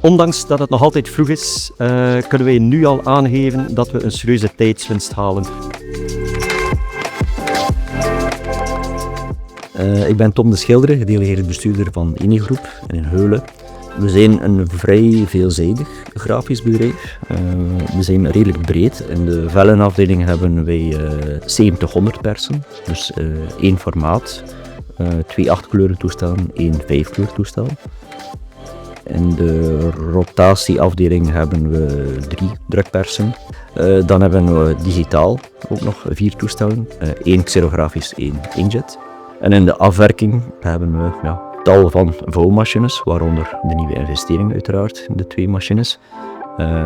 Ondanks dat het nog altijd vroeg is, kunnen wij nu al aangeven dat we een serieuze tijdswinst halen. Ik ben Tom de Schilder, gedelegeerd bestuurder van Inigroep in Heulen. We zijn een vrij veelzijdig grafisch bedrijf. We zijn redelijk breed. In de vellenafdeling hebben wij 70-100 persen, dus 1 formaat, 2 8-kleurentoestellen, 1 5-kleurtoestel. In de rotatieafdeling hebben we 3 drukpersen. Dan hebben we digitaal ook nog 4 toestellen, 1 xerografisch, 1 inkjet. En in de afwerking hebben we tal van vouwmachines, waaronder de nieuwe investering uiteraard, de 2 machines.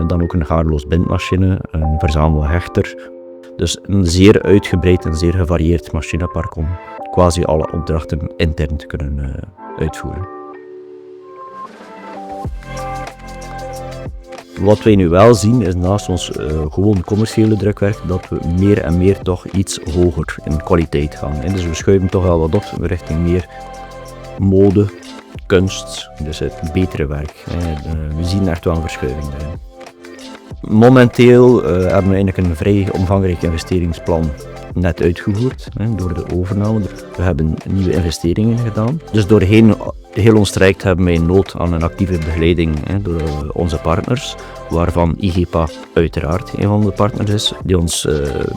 Dan ook een gaarloos bindmachine, een verzamelhechter. Dus een zeer uitgebreid en zeer gevarieerd machinepark om quasi alle opdrachten intern te kunnen uitvoeren. Wat wij nu wel zien is naast ons gewoon commerciële drukwerk dat we meer en meer toch iets hoger in kwaliteit gaan. Dus we schuiven toch wel wat op richting meer mode, kunst, dus het betere werk. We zien echt wel een verschuiving daarin. Momenteel hebben we eigenlijk een vrij omvangrijk investeringsplan net uitgevoerd door de overname. We hebben nieuwe investeringen gedaan. Dus doorheen heel ons traject hebben wij nood aan een actieve begeleiding door onze partners, waarvan IGEPA uiteraard een van de partners is, die ons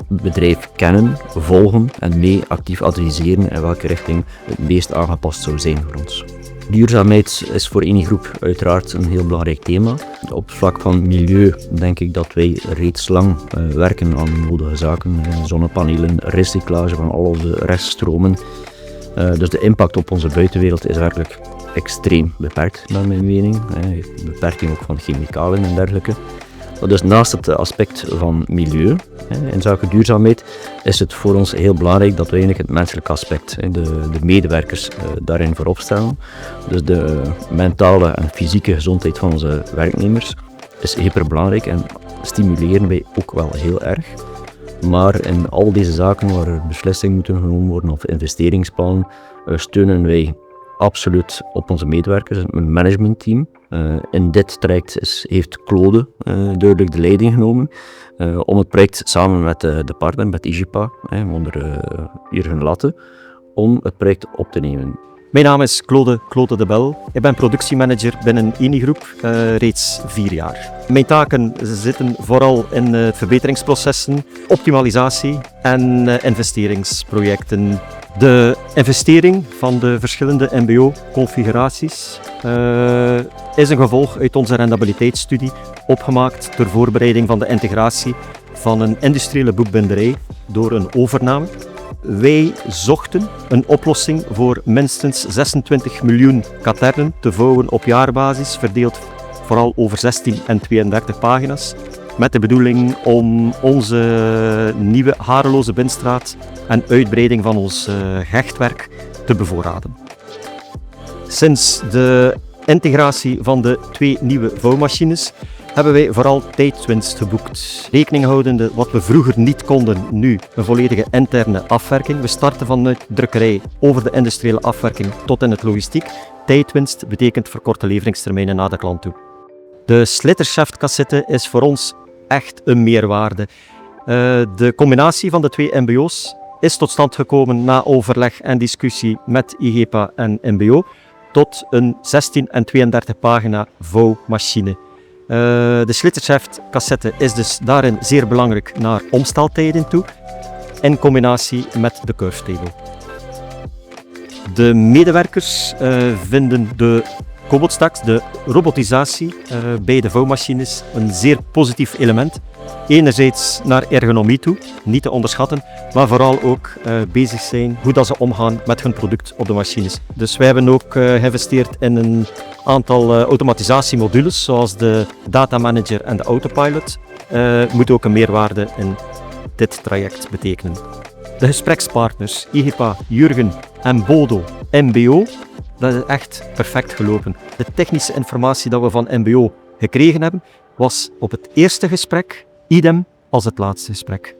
bedrijf kennen, volgen en mee actief adviseren in welke richting het meest aangepast zou zijn voor ons. Duurzaamheid is voor Inigroep uiteraard een heel belangrijk thema. Op vlak van milieu denk ik dat wij reeds lang werken aan de nodige zaken. Zonnepanelen, recyclage van al onze reststromen. Dus de impact op onze buitenwereld is werkelijk extreem beperkt naar mijn mening. Beperking ook van chemicaliën en dergelijke. Dus naast het aspect van milieu, in zaken duurzaamheid, is het voor ons heel belangrijk dat we eigenlijk het menselijke aspect, de medewerkers, daarin voorop stellen. Dus de mentale en fysieke gezondheid van onze werknemers is hyperbelangrijk en stimuleren wij ook wel heel erg. Maar in al deze zaken waar er beslissingen moeten genomen worden of investeringsplannen, steunen wij absoluut op onze medewerkers, een managementteam. In dit traject heeft Claude duidelijk de leiding genomen om het project samen met de partner, met IGEPA, onder Jurgen Latte, om het project op te nemen. Mijn naam is Claude de Bel. Ik ben productiemanager binnen Inigroep reeds 4 jaar. Mijn taken zitten vooral in verbeteringsprocessen, optimalisatie en investeringsprojecten. De investering van de verschillende MBO-configuraties is een gevolg uit onze rendabiliteitsstudie, opgemaakt ter voorbereiding van de integratie van een industriële boekbinderij door een overname. Wij zochten een oplossing voor minstens 26 miljoen katernen te vouwen op jaarbasis, verdeeld vooral over 16 en 32 pagina's, met de bedoeling om onze nieuwe hareloze bindstraat en uitbreiding van ons hechtwerk te bevoorraden. Sinds de integratie van de 2 nieuwe vouwmachines hebben wij vooral tijdswinst geboekt. Rekening houdende wat we vroeger niet konden, nu een volledige interne afwerking. We starten vanuit drukkerij over de industriële afwerking tot in het logistiek. Tijdwinst betekent verkorte leveringstermijnen naar de klant toe. De Slittershaft cassette is voor ons echt een meerwaarde. De combinatie van de 2 MBO's is tot stand gekomen na overleg en discussie met IGEPA en MBO tot een 16 en 32 pagina vouwmachine. De Slittershaft cassette is dus daarin zeer belangrijk naar omsteltijden toe, in combinatie met de curve table. De medewerkers vinden de Cobotstacks, de robotisatie bij de vouwmachines, een zeer positief element. Enerzijds naar ergonomie toe, niet te onderschatten, maar vooral ook bezig zijn hoe dat ze omgaan met hun product op de machines. Dus wij hebben ook geïnvesteerd in een aantal automatisatiemodules, zoals de Data Manager en de Autopilot. Moet ook een meerwaarde in dit traject betekenen. De gesprekspartners IGEPA, Jurgen en Bodo, MBO, dat is echt perfect gelopen. De technische informatie dat we van MBO gekregen hebben, was op het eerste gesprek idem als het laatste gesprek.